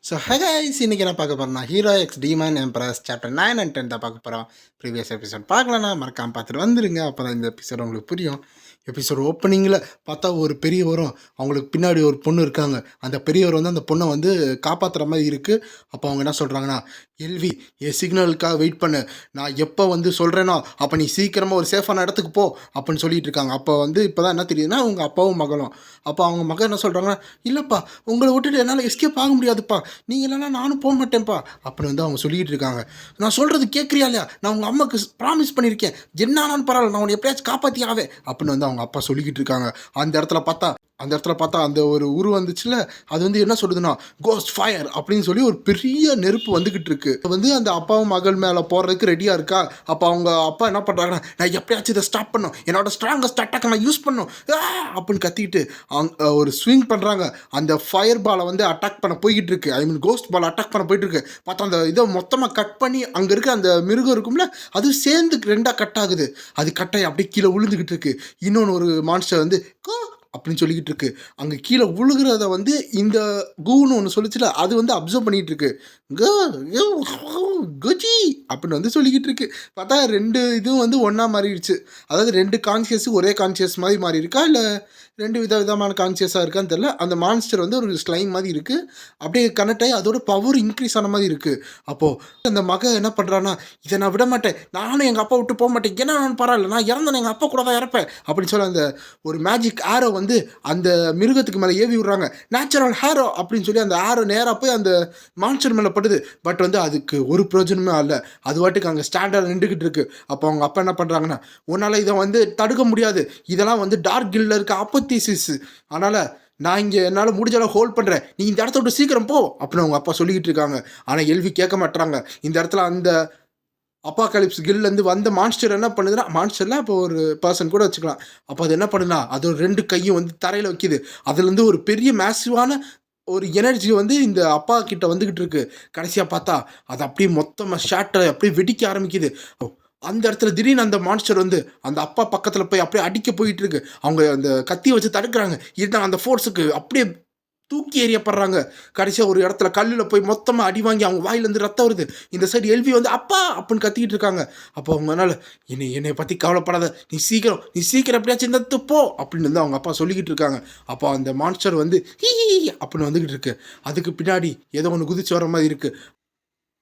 So ஹகைஸ் இன்றைக்கி என்ன பார்க்க போகிறோம்னா hero X demon embrace chapter 9 and 10 தான் பார்க்க போகிறோம். ப்ரீவியஸ் எபிசோட் பார்க்கலன்னா மறக்காமல் பார்த்துட்டு வந்துருங்க. அப்போ தான் இந்த எபிசோட் உங்களுக்கு புரியும். எபிசோட் ஓப்பனிங்கில் பார்த்தா ஒரு பெரிய வரும், அவங்களுக்கு பின்னாடி ஒரு பொண்ணு இருக்காங்க. அந்த பெரியவர் வந்து அந்த பொண்ணை வந்து காப்பாற்றுற மாதிரி இருக்குது. அப்போ அவங்க என்ன சொல்கிறாங்கன்னா, எல்வி என் சிக்னலுக்காக வெயிட் பண்ணு, நான் எப்போ வந்து சொல்கிறேனோ அப்போ நீ சீக்கிரமாக ஒரு சேஃபான இடத்துக்கு போ அப்படின்னு சொல்லிட்டு இருக்காங்க. அப்போ வந்து இப்போ தான் என்ன தெரியுதுன்னா அவங்க அப்பாவும் மகளும். அப்போ அவங்க மகன் என்ன சொல்கிறாங்கன்னா, இல்லைப்பா உங்களை விட்டுட்டு என்னால் எஸ்கேப் ஆக முடியாதுப்பா, நீங்கள் இல்லைன்னா நானும் போக மாட்டேன்ப்பா அப்படின்னு வந்து அவங்க சொல்லிக்கிட்டு இருக்காங்க. நான் சொல்கிறது கேட்குறியா இல்லையா, நான் உங்கள் அம்மாவுக்கு ப்ராமிஸ் பண்ணியிருக்கேன், என்ன ஆனாலும் பரவாயில்ல நான் உன்னை எப்படியாச்சும் காப்பாற்றி ஆவேன் அப்படின்னு வந்து அவங்க அப்பா சொல்லிக்கிட்டு இருக்காங்க. அந்த இடத்துல பார்த்தா அந்த ஒரு உருவம் வந்துச்சுல, அது வந்து என்ன சொல்லுதுன்னா கோஸ்ட் ஃபயர் அப்படின்னு சொல்லி ஒரு பெரிய நெருப்பு வந்துக்கிட்டு இருக்கு. வந்து அந்த அப்பாவும் மகள் மேலே போடுறதுக்கு ரெடியாக இருக்கா. அப்போ அவங்க அப்பா என்ன பண்ணுறாங்கன்னா, நான் எப்படியாச்சும் இதை ஸ்டாப் பண்ணும், என்னோட ஸ்ட்ராங்கஸ்ட் அட்டாக் நான் யூஸ் பண்ணும் அப்படின்னு கத்திக்கிட்டு ஒரு ஸ்விங் பண்ணுறாங்க. அந்த ஃபயர் பாலை வந்து அட்டாக் பண்ண போய்கிட்டு இருக்கு, ஐ மீன் கோஸ்ட் பால் அட்டாக் பண்ண போயிட்டு இருக்கு. பார்த்தா அந்த இதை மொத்தமாக கட் பண்ணி அங்கே இருக்க அந்த மிருகம் இருக்கும்ல, அது சேர்ந்து ரெண்டாக கட் ஆகுது. அது கட்டாயி அப்படியே கீழே விழுந்துக்கிட்டு இருக்கு. இன்னொன்று ஒரு மான்ஸ்டர் வந்து அப்படின்னு சொல்லிக்கிட்டு இருக்கு. அங்கே கீழே விழுகிறத வந்து இந்த கூன்னு ஒன்று சொல்லிச்சுல, அது வந்து அப்சர்வ் பண்ணிகிட்டு இருக்கு. குஜி அப்படின்னு வந்து சொல்லிக்கிட்டு இருக்கு. பார்த்தா ரெண்டு இதுவும் வந்து ஒன்றா மாறிடுச்சு. அதாவது ரெண்டு கான்சியஸ் ஒரே கான்சியஸ் மாதிரி மாறி இருக்கா, இல்லை ரெண்டு விதமான கான்சியஸாக இருக்கான்னு தெரியல. அந்த மான்ஸ்டர் வந்து ஒரு ஸ்லைம் மாதிரி இருக்குது, அப்படியே கனெக்ட் ஆகி அதோட பவர் இன்க்ரீஸ் ஆன மாதிரி இருக்குது. அப்போது அந்த மகன் என்ன பண்ணுறான்னா, இதை நான் விட மாட்டேன், நானும் எங்கள் அப்பா விட்டு போக மாட்டேன், ஏன்னா நான் பரவாயில்ல, நான் இறந்தேன் எங்கள் அப்பா கூட தான் இறப்பேன் அப்படின்னு சொல்லி அந்த ஒரு மேஜிக் ஆரோ வந்து அந்த மிருகத்துக்கு மேலே ஏவி விடுறாங்க. நேச்சுரல் ஹேரோ அப்படின்னு சொல்லி அந்த ஆரோ நேராக போய் அந்த மான்ஸ்டர் மேலே படுது. பட் வந்து அதுக்கு ஒரு பிரயோஜனமே இல்லை, அது வாட்டுக்கு அங்கே ஸ்டாண்டர்ட் நின்றுக்கிட்டு இருக்கு. அப்போ அவங்க அப்பா என்ன பண்ணுறாங்கன்னா, உன்னால் இதை வந்து தடுக்க முடியாது, இதெல்லாம் வந்து டார்க் கில்ல இருக்க அப்போத்தீசிஸ், அதனால் நான் இங்கே என்னால் முடிஞ்ச அளவு ஹோல்ட் பண்ணுறேன், நீ இந்த இடத்த விட்டு சீக்கிரம் போ அப்படின்னு அவங்க அப்பா சொல்லிக்கிட்டு இருக்காங்க. ஆனால் எல்வி கேட்க மாட்டுறாங்க. இந்த இடத்துல அந்த அப்பாகலிப்ஸ் கில்லேருந்து வந்த மான்ஸ்டர் என்ன பண்ணுதுன்னா, மான்ஸ்டரில் இப்போ ஒரு பர்சன் கூட வச்சுக்கலாம். அப்போ அது என்ன பண்ணுன்னா, அது ரெண்டு கையும் வந்து தரையில் வைக்கிது. அதுலேருந்து ஒரு பெரிய மேசிவான ஒரு எனர்ஜி வந்து இந்த அப்பா கிட்ட வந்துக்கிட்டு இருக்கு. கடைசியாக பார்த்தா அது அப்படியே மொத்தமாக ஷாட்டை அப்படியே வெடிக்க ஆரம்பிக்குது. அந்த இடத்துல திடீர்னு அந்த மான்ஸ்டர் வந்து அந்த அப்பா பக்கத்தில் போய் அப்படியே அடிக்க போயிட்டு இருக்கு. அவங்க அந்த கத்தியை வச்சு தடுக்கிறாங்க, இருந்தால் அந்த ஃபோர்ஸுக்கு அப்படியே தூக்கி எறியப்படுறாங்க. கடைசியாக ஒரு இடத்துல கல்லில் போய் மொத்தமாக அடி வாங்கி அவங்க வாயிலேருந்து ரத்தம் வருது. இந்த சைடு எல்வி வந்து அப்பா அப்படின்னு கத்திக்கிட்டு இருக்காங்க. அப்போ அவங்கனால என்னை பற்றி கவலைப்படாத, நீ சீக்கிரம் எப்படியாச்சும் இந்த போ அப்படின்னு வந்து அவங்க அப்பா சொல்லிக்கிட்டு இருக்காங்க. அப்போ அந்த மான்ஸ்டர் வந்து ஹீ அப்படின்னு வந்துக்கிட்டு இருக்கு. அதுக்கு பின்னாடி ஏதோ ஒன்று குதிச்சு வர மாதிரி இருக்குது.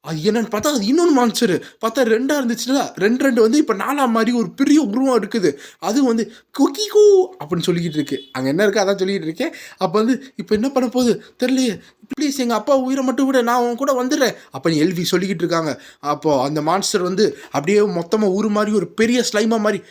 அது என்னன்னு பார்த்தா அது இன்னொன்று மான்ஸ்டரு. பார்த்தா ரெண்டாக இருந்துச்சுல, ரெண்டு வந்து இப்போ நாலாம் மாதிரி ஒரு பெரிய உருவம் இருக்குது. அது வந்து குக்கி கூ அப்படின்னு சொல்லிக்கிட்டு இருக்கு. அங்கே என்ன இருக்குது அதான் சொல்லிக்கிட்டு இருக்கேன். அப்போ வந்து இப்போ என்ன பண்ண போகுது தெரியலையே, ப்ளீஸ் எங்கள் அப்பா உயிரை மட்டும் விட, நான் அவன் கூட வந்துடுறேன் அப்படின்னு எல்வி சொல்லிக்கிட்டு இருக்காங்க. அப்போது அந்த மான்ஸ்டர் வந்து அப்படியே மொத்தமாக ஊர் மாதிரி ஒரு பெரிய ஸ்லைமாக மாதிரி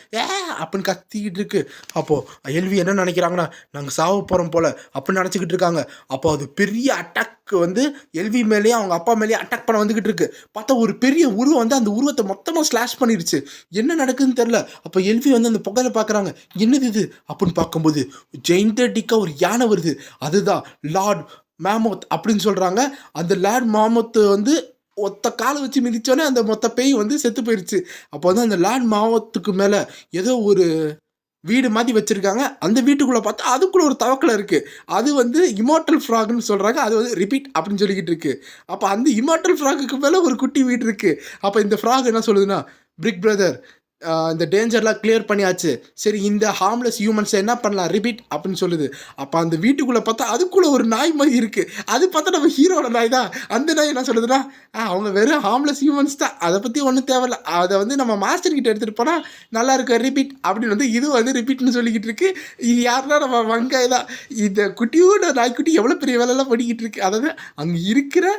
அப்படின்னு கத்திக்கிட்டு இருக்கு. அப்போது எல்வி என்ன நினைக்கிறாங்கன்னா, நாங்கள் சாவ போகிறோம் போல் அப்படின்னு நினச்சிக்கிட்டு இருக்காங்க. அப்போ அது பெரிய அட்டாக் வந்து எல்வி மேலேயே அவங்க அப்பா மேலேயே அட்டாக் பண்ண வந்துக்கிட்டு இருக்கு. பார்த்தா ஒரு பெரிய உருவம் வந்து அந்த உருவத்தை மொத்தமாக ஸ்லாஷ் பண்ணிடுச்சு. என்ன நடக்குதுன்னு தெரில. அப்போ எல்வி வந்து அந்த புகையில பார்க்குறாங்க, என்னது இது அப்படின்னு பார்க்கும்போது ஜெயின்டடிக்காக ஒரு யானை வருது. அதுதான் லார்ட் மேமோத் அப்படின்னு சொல்கிறாங்க. அந்த லார்ட் மாமோத் வந்து ஒத்த காலை வச்சு மிதித்தோன்னே அந்த மொத்த பேய் வந்து செத்து போயிடுச்சு. அப்போ வந்து அந்த லார்ட் மாமோத்துக்கு மேலே ஏதோ ஒரு வீடு மாதிரி வச்சுருக்காங்க. அந்த வீட்டுக்குள்ளே பார்த்தா அதுக்குள்ளே ஒரு தவக்கலை இருக்குது. அது வந்து இமார்டல் ஃப்ராக்னு சொல்கிறாங்க. அது வந்து ரிப்பீட் அப்படின்னு சொல்லிக்கிட்டு இருக்குது. அப்போ அந்த இமார்டல் ஃப்ராகுக்கு மேலே ஒரு குட்டி வீடு இருக்குது. அப்போ இந்த ஃப்ராக் என்ன சொல்லுதுன்னா, பிரிக் பிரதர் இந்த டேஞ்சர்லாம் கிளியர் பண்ணியாச்சு, சரி இந்த ஹார்ம்லெஸ் ஹியூமன்ஸை என்ன பண்ணலாம், ரிப்பீட் அப்படின்னு சொல்லுது. அப்போ அந்த வீட்டுக்குள்ளே பார்த்தா அதுக்குள்ளே ஒரு நாய் மாதிரி இருக்குது. அது பார்த்தா நம்ம ஹீரோட நாய் தான். அந்த நாய் என்ன சொல்லுதுன்னா, அவங்க வெறும் ஹார்ம்லெஸ் ஹியூமன்ஸ் தான், அதை பற்றி ஒன்றும் தேவையில்ல, அதை வந்து நம்ம மாஸ்டர் கிட்ட எடுத்துகிட்டு போனால் நல்லா இருக்கும் ரிப்பீட் அப்படின்னு வந்து இது வந்து ரிப்பீட்னு சொல்லிக்கிட்டு இருக்கு. இது யாருன்னா நம்ம வங்காய் தான். இந்த குட்டியோட நாய்க்குட்டி எவ்வளோ பெரிய வேலைலாம் பண்ணிக்கிட்டு இருக்கு. அதாவது அங்கே இருக்கிற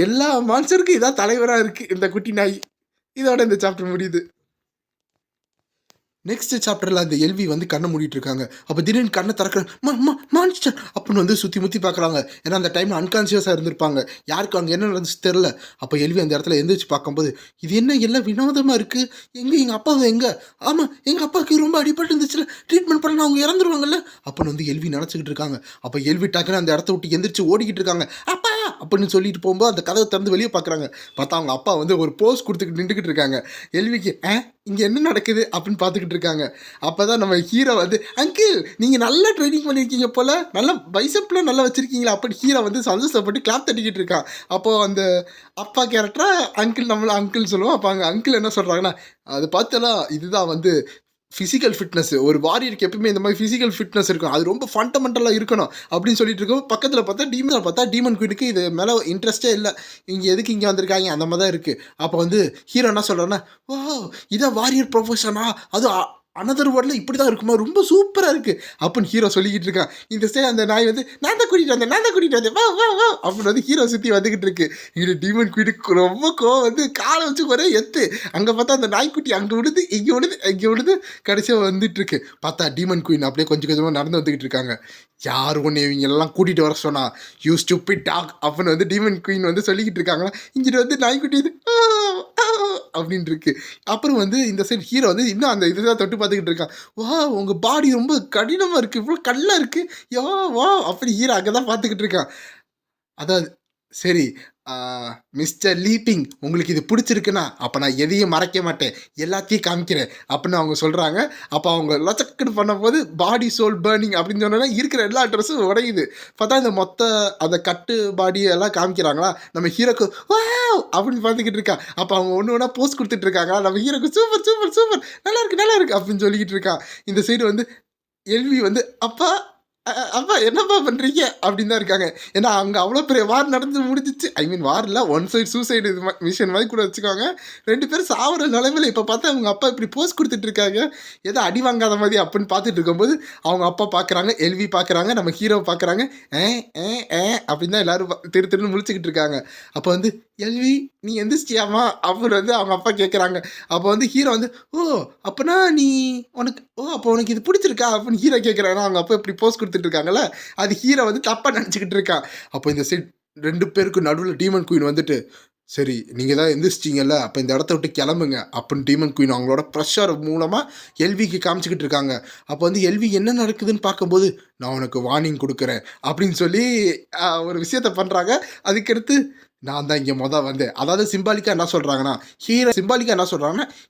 எல்லா மான்ஸ்டருக்கும் இதான் தலைவராக இருக்குது இந்த குட்டி நாய். இதோட இந்த சாப்டர் முடியுது. நெக்ஸ்ட் சாப்டரில் அந்த எல்வி வந்து கண்ணை மூடிட்டு இருக்காங்க. அப்போ திடீர்னு கண்ணை திறக்கிற மான்ஸ்டர் அப்படின்னு வந்து சுற்றி முற்றி பார்க்குறாங்க. ஏன்னா அந்த டைமில் அன்கான்சியஸாக இருந்திருப்பாங்க, யாருக்கு அங்கே என்ன நடந்துச்சு தெரில. அப்போ எல்வி அந்த இடத்துல எந்திரிச்சு பார்க்கும்போது, இது என்ன எல்லாம் வினோதமாக இருக்குது, எங்கள் அப்பா எங்கே, ஆமாம் எங்கள் அப்பாவுக்கு ரொம்ப அடிபட்டு இருந்துச்சுல, ட்ரீட்மெண்ட் பண்ண அவங்க இறந்துருவாங்கல்ல அப்படின்னு வந்து எல்வி நினச்சிக்கிட்டு இருக்காங்க. அப்போ எல்வி டக்குன்னு அந்த இடத்த விட்டு எந்திரிச்சு ஓடிக்கிட்டு இருக்காங்க. அப்பா அப்படின்னு சொல்லிட்டு போகும்போது அந்த கதவை திறந்து வெளியே பார்க்குறாங்க. பார்த்தா அவங்க அப்பா வந்து ஒரு போஸ் கொடுத்துக்கிட்டு நின்றுக்கிட்டு இருக்காங்க. எல்விக்கு இங்கே என்ன நடக்குது அப்படின்னு பார்த்துக்கிட்டு இருக்காங்க. அப்போ தான் நம்ம ஹீரோ வந்து, அங்கிள் நீங்கள் நல்லா ட்ரைனிங் பண்ணியிருக்கீங்க போல், நல்லா பைசப்லாம் நல்லா வச்சுருக்கீங்களா அப்படின்னு ஹீரோ வந்து சந்தோஷப்பட்டு கிளாப் தட்டிக்கிட்டு இருக்கான். அப்போது அந்த அப்பா கேரக்டராக அங்கிள் நம்மள அங்கிள் சொல்லுவோம். அப்போ அங்கே அங்கிள் என்ன சொல்கிறாங்கன்னா, அது பார்த்தனா இதுதான் வந்து ஃபிசிக்கல் ஃபிட்னஸ். ஒரு வாரியருக்கு எப்பவுமே இந்த மாதிரி ஃபிசிக்கல் ஃபிட்னஸ் இருக்கும். அது ரொம்ப ஃபண்டமெண்டலாக இருக்கணும் அப்படின்னு சொல்லிட்டு இருக்கோம். பக்கத்தில் பார்த்தா டீமன் குயினுக்கு இது மேலே இன்ட்ரெஸ்ட்டே இல்லை. இங்கே எதுக்கு இங்கே வந்திருக்காங்க அந்த மாதிரி தான் இருக்குது. அப்போ வந்து ஹீரோ என்ன சொல்கிறான்னா, ஓ இதான் வாரியர் ப்ரொஃபஷனா, அது அனதர் வேர்டில் இப்படி தான் இருக்குமா, ரொம்ப சூப்பராக இருக்குது அப்படின்னு ஹீரோ சொல்லிக்கிட்டு இருக்கான். இந்த சைடு அந்த நாய் வந்து நான் தான் கூட்டிகிட்டு வந்தேன் வா வா வா அப்படின்னு வந்து ஹீரோ சுற்றி வந்துக்கிட்டு இருக்கு. இது டீமன் குயினுக்கு ரொம்ப கோவம் வந்து காலை வச்சு ஒரே எத்து. அங்கே பார்த்தா அந்த நாய்க்குட்டி அங்கே விடுது இங்கே விடுது கடைசியாக வந்துட்டு இருக்கு. பார்த்தா டீமன் குயின் அப்படியே கொஞ்சம் கொஞ்சமாக நடந்து வந்துக்கிட்டு இருக்காங்க. யார் ஒன்று இவங்க எல்லாம் கூட்டிகிட்டு வர சொன்னா, யூ ஸ்டூபிட் டாக் அப்படின்னு வந்து டீமன் குயின் வந்து சொல்லிக்கிட்டு இருக்காங்களா. இங்கிட்ட வந்து நாய்க்குட்டி இது அப்படின்னு இருக்கு. அப்புறம் வந்து இந்த சைடு ஹீரோ வந்து இன்னும் அந்த இதுதான் தொட்டு பார்த்துக்கிட்டு இருக்கான். வா உங்கள் பாடி ரொம்ப கடினமாக இருக்குது, இவ்வளோ கல்லாக இருக்குது, யா வா அப்படி ஹீரோ அங்கே தான் பார்த்துக்கிட்டு இருக்கான். அதாவது சரி மிஸ்டர் லீப்பிங் உங்களுக்கு இது பிடிச்சிருக்குன்னா அப்போ நான் எதையும் மறைக்க மாட்டேன், எல்லாத்தையும் காமிக்கிறேன் அப்படின்னு அவங்க சொல்கிறாங்க. அப்போ அவங்க லச்சக்குன்னு பண்ணும்போது பாடி சோல் பேர்னிங் அப்படின்னு சொன்னோன்னா இருக்கிற எல்லா ட்ரெஸ்ஸும் உடையுது. பார்த்தா இந்த மொத்த அந்த கட்டு பாடி எல்லாம் காமிக்கிறாங்களா. நம்ம ஹீரோக்கு வாவ் அப்படின்னு பார்த்துக்கிட்டு இருக்கா. அப்போ அவங்க ஒன்று ஒன்றா போஸ்ட் கொடுத்துட்டு இருக்காங்க. நம்ம ஹீரோக்கு சூப்பர் சூப்பர் சூப்பர் நல்லா இருக்கு அப்படின்னு சொல்லிக்கிட்டு இருக்கான். இந்த சைடு வந்து எல்வி வந்து அப்பா அப்பா என்னப்பா பண்ணுறீங்க அப்படின்னு தான் இருக்காங்க. ஏன்னா அங்கே அவ்வளோ பெரிய வார் நடந்து முடிஞ்சிச்சு. ஐ மீன் வார் இல்லை, ஒன் சைடு சூசைடு இது மிஷன் மாதிரி கூட வச்சுக்கோங்க. 2 பேரும் சாவர நிலைமையில் இப்போ பார்த்தா அவங்க அப்பா இப்படி போஸ்ட் கொடுத்துட்டு இருக்காங்க, ஏதோ அடி வாங்காத மாதிரி அப்படின்னு பார்த்துட்டு இருக்கும்போது அவங்க அப்பா பார்க்குறாங்க, எல்வி பார்க்குறாங்க, நம்ம ஹீரோ பார்க்குறாங்க. அப்படின்னு தான் எல்லோரும் திருன்னு முழிச்சுக்கிட்டு இருக்காங்க. அப்போ வந்து எல்வி நீ எந்திரிச்சியாமா அப்படின்னு வந்து அவங்க அப்பா கேட்குறாங்க. அப்போ வந்து ஹீரோ வந்து அப்போனா நீ அப்போ உனக்கு இது பிடிச்சிருக்கா அப்படின்னு ஹீரோ கேட்குறாங்க. அவங்க அப்பா இப்படி போஸ்ட் கொடுத்துட்டு இருக்காங்கல்ல, அது ஹீரோ வந்து தப்பாக நினச்சிக்கிட்டு இருக்கான். அப்போ இந்த சைட் 2 பேருக்கு நடுவில் டீமன் குயின் வந்துட்டு, சரி நீங்கள் தான் எந்திரிச்சிட்டிங்கல்ல, அப்போ இந்த இடத்த விட்டு கிளம்புங்க அப்படின்னு டீமன் குயின் அவங்களோட ப்ரெஷர் மூலமாக எல்விக்கு காமிச்சிக்கிட்டு இருக்காங்க. அப்போ வந்து எல்வி என்ன நடக்குதுன்னு பார்க்கும்போது, நான் உனக்கு வார்னிங் கொடுக்குறேன் அப்படின்னு சொல்லி ஒரு விஷயத்த பண்ணுறாங்க. அதுக்கடுத்து நான் தான் இங்கே வந்தேன். அதாவது சிம்பாலிக்காக என்ன சொல்கிறாங்கன்னா,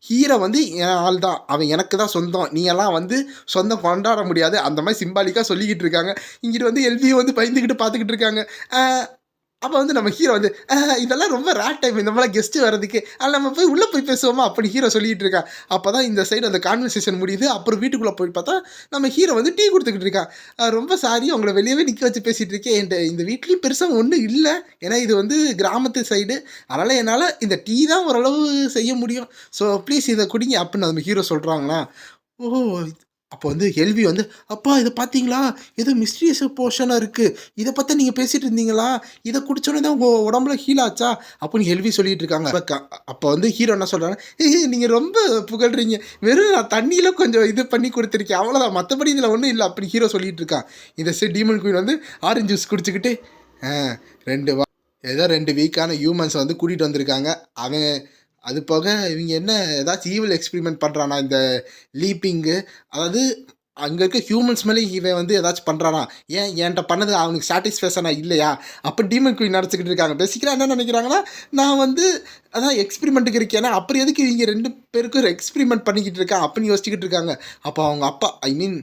ஹீரோ வந்து என் ஆள் தான், அவன் எனக்கு தான் சொந்தம், நீ எல்லாம் வந்து சொந்தம் கொண்டாட முடியாது அந்த மாதிரி சிம்பாலிக்காக சொல்லிக்கிட்டு இருக்காங்க. இங்கிட்டு வந்து எல்வியை வந்து பயந்துக்கிட்டு பார்த்துக்கிட்டு இருக்காங்க. அப்போ வந்து நம்ம ஹீரோ வந்து இதெல்லாம் ரொம்ப ரேர் டைம் இந்த மாதிரிலாம் கெஸ்ட்டு வர்றதுக்கு, அதில் நம்ம போய் உள்ளே போய் பேசுவோமா அப்படி ஹீரோ சொல்லிகிட்டு இருக்கான். அப்போ தான் இந்த சைடு அந்த கான்வர்சேஷன் முடியுது. அப்புறம் வீட்டுக்குள்ளே போய் பார்த்தா நம்ம ஹீரோ வந்து டீ கொடுத்துக்கிட்டு இருக்கான். ரொம்ப சாரி உங்களை வெளியவே நிற்க வச்சு பேசிகிட்டு இருக்கேன், இந்த வீட்லேயும் பெருசாக ஒன்றும் இல்லை, ஏன்னா இது வந்து கிராமத்து சைடு, அதனால் என்னால் இந்த டீ தான் ஓரளவு செய்ய முடியும், ஸோ ப்ளீஸ் இதை குடிங்க அப்படின்னு நம்ம ஹீரோ சொல்கிறாங்களா. ஓ அப்போ வந்து எல்வி வந்து அப்பா இதை பார்த்தீங்களா, ஏதோ மிஸ்டீரியஸ் போர்ஷனாக இருக்குது, இதை பற்றி நீங்கள் பேசிகிட்டு இருந்தீங்களா, இதை குடிச்சோன்னே தான் உங்கள் உடம்புல ஹீல் ஆச்சா அப்படின்னு எல்வி சொல்லிகிட்டு இருக்காங்க. அப்போ வந்து ஹீரோ என்ன சொல்கிறாங்க, நீங்கள் ரொம்ப புகழ்றீங்க, வெறும் நான் தண்ணியில் கொஞ்சம் இது பண்ணி கொடுத்துருக்கேன் அவ்வளோதான், மற்றபடி இதில் ஒன்றும் இல்லை அப்படின்னு ஹீரோ சொல்லிகிட்டு இருக்கான். இந்த சைடு டீமன் குயின் வந்து ஆரஞ்சு ஜூஸ் குடிச்சிக்கிட்டு 2 வீக்கான ஹியூமன்ஸை வந்து கூட்டிகிட்டு வந்திருக்காங்க. அவன் அது போக இவங்க என்ன ஏதாச்சும் ஈவில் எக்ஸ்பிரிமெண்ட் பண்ணுறானா இந்த லீப்பிங்கு, அதாவது அங்கே இருக்க ஹியூமன்ஸ் மேலே இவன் வந்து ஏதாச்சும் பண்ணுறானா, ஏன் என்கிட்ட பண்ணது அவனுக்கு சாட்டிஸ்ஃபேக்ஷனா இல்லையா அப்போ டீமன் குயின் நடச்சிக்கிட்டு இருக்காங்க. பேசிக்கலாம் என்ன நினைக்கிறாங்கன்னா, நான் வந்து அதான் எக்ஸ்பிரிமெண்ட்டுக்கு இருக்கேன்னா அப்புறம் எதுக்கு இவங்க 2 பேருக்கும் ஒரு எக்ஸ்பிரிமெண்ட் பண்ணிக்கிட்டு இருக்கேன் அப்படின்னு யோசிச்சுக்கிட்டு இருக்காங்க. அப்போ அவங்க அப்பா ஐ மீன்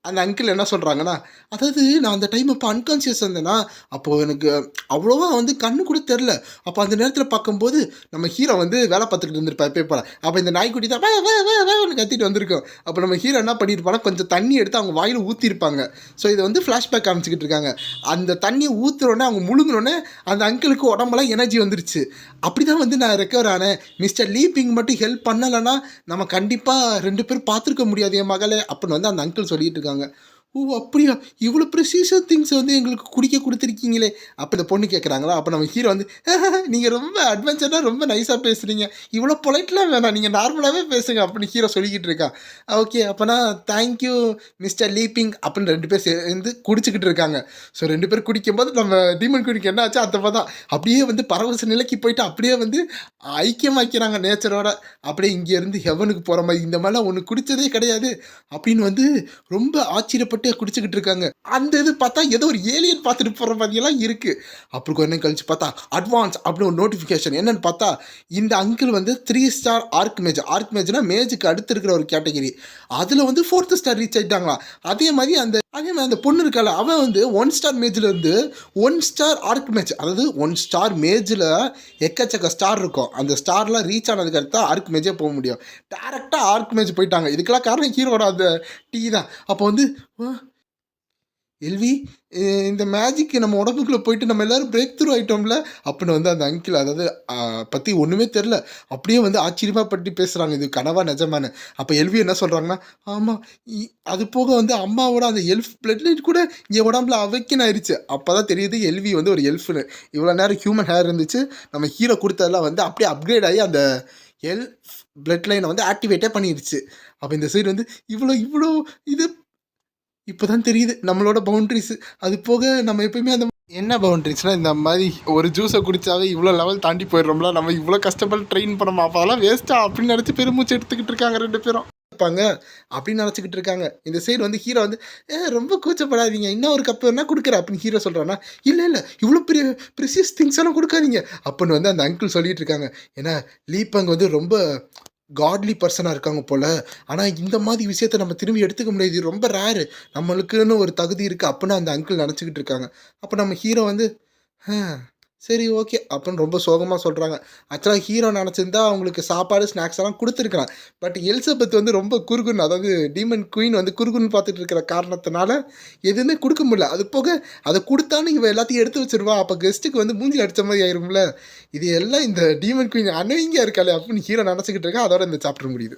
அந்த அங்கிள் என்ன சொல்கிறாங்கன்னா, அதாவது நான் அந்த டைம் அப்போ அன்கான்ஷியஸ் இருந்தேன்னா, அப்போது எனக்கு அவ்வளோவா வந்து கண்ணு கூட தெரில. அப்போ அந்த நேரத்தில் பார்க்கும்போது நம்ம ஹீரோ வந்து வேலை பார்த்துக்கிட்டு இருந்திருப்பார் பேப்பரை. அப்போ இந்த நாய்க்குட்டி தான் வேன்னு கத்திட்டு வந்திருக்கோம். அப்போ நம்ம ஹீரோ என்ன பண்ணியிருப்பானா, கொஞ்சம் தண்ணி எடுத்து அவங்க வாயில் ஊற்றிருப்பாங்க. ஸோ இதை வந்து ஃப்ளாஷ்பேக் காமிச்சிக்கிட்டு இருக்காங்க. அந்த தண்ணியை ஊற்றுறோன்னே அவங்க முழுங்கினோடனே அந்த அங்கிளுக்கு உடம்பெல்லாம் எனர்ஜி வந்துருச்சு. அப்படி தான் வந்து நான் ரெக்கவர் ஆனேன். மிஸ்டர் லீப்பிங் மட்டும் ஹெல்ப் பண்ணலைன்னா நம்ம கண்டிப்பாக 2 பேரும் பார்த்துருக்க முடியாது என் மகளே அப்படின்னு வந்து அந்த அங்கிள் சொல்லிட்டு இருக்காங்க. ஓ அப்படியா, இவ்வளோ ப்ரெசியஸாக திங்ஸ் வந்து எங்களுக்கு குடிக்க கொடுத்துருக்கீங்களே அப்போ இந்த பொண்ணு கேட்குறாங்களா. அப்போ நம்ம ஹீரோ வந்து நீங்கள் ரொம்ப அட்வென்ச்சராக ரொம்ப நைஸாக பேசுகிறீங்க, இவ்வளோ பொலைட்லாம் வேணாம், நீங்கள் நார்மலாகவே பேசுங்க அப்படின்னு ஹீரோ சொல்லிக்கிட்டு இருக்கான். ஓகே அப்போனா தேங்க்யூ மிஸ்டர் லீப்பிங் அப்படின்னு 2 பேர் சேர்ந்து குடிச்சிக்கிட்டு இருக்காங்க. ஸோ 2 பேர் குடிக்கும்போது நம்ம டீமன் குடிக்கு என்ன ஆச்சு அந்த தான் அப்படியே வந்து பரவச நிலைக்கு போயிட்டு அப்படியே வந்து ஐக்கியமாக்கிறாங்க நேச்சரோட. அப்படியே இங்கேருந்து ஹெவனுக்கு போகிற மாதிரி, இந்த மாதிரிலாம் ஒன்று குடித்ததே கிடையாது அப்படின்னு வந்து ரொம்ப ஆச்சரியப்பட்டு போட்டு குடிச்சுக்கிட்டு இருக்காங்க. அந்த இது பார்த்தா ஏதோ ஒரு ஏலியன் பார்த்துட்டு போகிற மாதிரியெல்லாம் இருக்குது. அப்புறம் கொஞ்ச நேரம் கழிச்சு பார்த்தா அட்வான்ஸ் அப்படின்னு ஒரு நோட்டிஃபிகேஷன். என்னன்னு பார்த்தா இந்த அங்கிள் வந்து 3 ஸ்டார் ஆர்க் மேஜ். ஆர்க் மேஜ்னா மேஜுக்கு அடுத்து இருக்கிற ஒரு கேட்டகரி. அதில் வந்து 4th ஸ்டார் ரீச் ஆகிட்டாங்களா. அதே மாதிரி அந்த பொண்ணு இருக்கால, அவன் வந்து 1 ஸ்டார் மேஜில் இருந்து 1 ஸ்டார் ஆர்க் மேஜ், அதாவது 1 ஸ்டார் மேஜில் எக்கச்சக்க ஸ்டார் இருக்கும். அந்த ஸ்டார்லாம் ரீச் ஆனதுக்கு அடுத்து ஆர்க் மேஜே போக முடியும். டேரெக்டாக ஆர்க் மேஜ் போயிட்டாங்க. இதுக்கெல்லாம் காரணம் ஹீரோட அந்த டீ தான். அப்போ வந்து எல்வி இந்த மேஜிக் நம்ம உடம்புக்குள்ளே போயிட்டு நம்ம எல்லோரும் பிரேக் த்ரூ ஆகிட்டோம்ல அப்படின்னு வந்து அந்த அங்கிள், அதாவது பற்றி ஒன்றுமே தெரில, அப்படியே வந்து ஆச்சரியமாக பற்றி பேசுகிறாங்க, இது கனவா நிஜமானு. அப்போ எல்வி என்ன சொல்கிறாங்கன்னா, ஆமாம் அது போக வந்து அம்மாவோட அந்த எல்ஃப் பிளட் லைட் கூட என் உடம்புல அவைக்கன் ஆயிடுச்சு. அப்போ தான் தெரியுது எல்வி வந்து ஒரு எல்ஃப்னு. இவ்வளோ நேரம் ஹியூமன் ஹேர் இருந்துச்சு, நம்ம ஹீரோ கொடுத்ததெல்லாம் வந்து அப்படியே அப்கிரேட் ஆகி அந்த எல்ஃப் பிளட் லைனை வந்து ஆக்டிவேட்டே பண்ணிடுச்சு. அப்போ இந்த சைடு வந்து இவ்வளோ இது இப்போ தான் தெரியுது நம்மளோட பவுண்ட்ரிஸ். அது போக நம்ம எப்பயுமே அந்த என்ன பவுண்ட்ரிஸ்னால், இந்த மாதிரி ஒரு ஜூஸை குடித்தாவே இவ்வளோ லெவல் தாண்டி போயிடுறோம்ல, நம்ம இவ்வளோ கஷ்டப்பட்டு ட்ரெயின் பண்ணோமா, அப்போ அதெல்லாம் வேஸ்ட்டா அப்படின்னு நினச்சி பெருமூச்சு எடுத்துக்கிட்டு இருக்காங்க 2 பேரும் இருப்பாங்க அப்படின்னு நினச்சிக்கிட்டு இருக்காங்க. இந்த சைடு வந்து ஹீரோ வந்து ரொம்ப கூச்சப்படாதீங்க, இன்னும் ஒரு கப்பு வேணா கொடுக்குறேன் அப்படின்னு ஹீரோ சொல்கிறான்னா, இல்லை இவ்வளோ பெரிய ப்ரிசியஸ் திங்ஸ் எல்லாம் கொடுக்காதீங்க அப்படின்னு வந்து அந்த அங்கிள் சொல்லிட்டு இருக்காங்க. ஏன்னா லீபங் வந்து ரொம்ப காட்லி பர்சனாக இருக்காங்க போல். ஆனால் இந்த மாதிரி விஷயத்த நம்ம திரும்பி எடுத்துக்க முடியாது, இது ரொம்ப ரேரு, நம்மளுக்குன்னு ஒரு தகுதி இருக்குது அப்படின்னு அந்த அங்கிள் நினச்சிக்கிட்டு இருக்காங்க. அப்போ நம்ம ஹீரோ வந்து சரி ஓகே அப்படின்னு ரொம்ப சோகமாக சொல்கிறாங்க. ஆக்சுவலாக ஹீரோ நினச்சிருந்தா அவங்களுக்கு சாப்பாடு ஸ்நாக்ஸ் எல்லாம் கொடுத்துருக்கலாம். பட் எலிசபெத் வந்து ரொம்ப குறுகுன்னு, அதாவது டீமன் குயின் வந்து குறுகுன்னு பார்த்துட்டு இருக்கிற காரணத்தினால எதுவுமே கொடுக்க முடியல. அது போக அதை கொடுத்தாலும் இவன் எல்லாத்தையும் எடுத்து வச்சிருவா, அப்போ கெஸ்ட்டுக்கு வந்து மூஞ்சி அடித்த மாதிரி ஆயிரும்ல. இது எல்லாம் இந்த டீமன் குயின் அனவிங்காக இருக்காளே அப்படின்னு ஹீரோ நினச்சிக்கிட்டு இருக்கா. அதோட இந்த சாப்டர் முடியுது.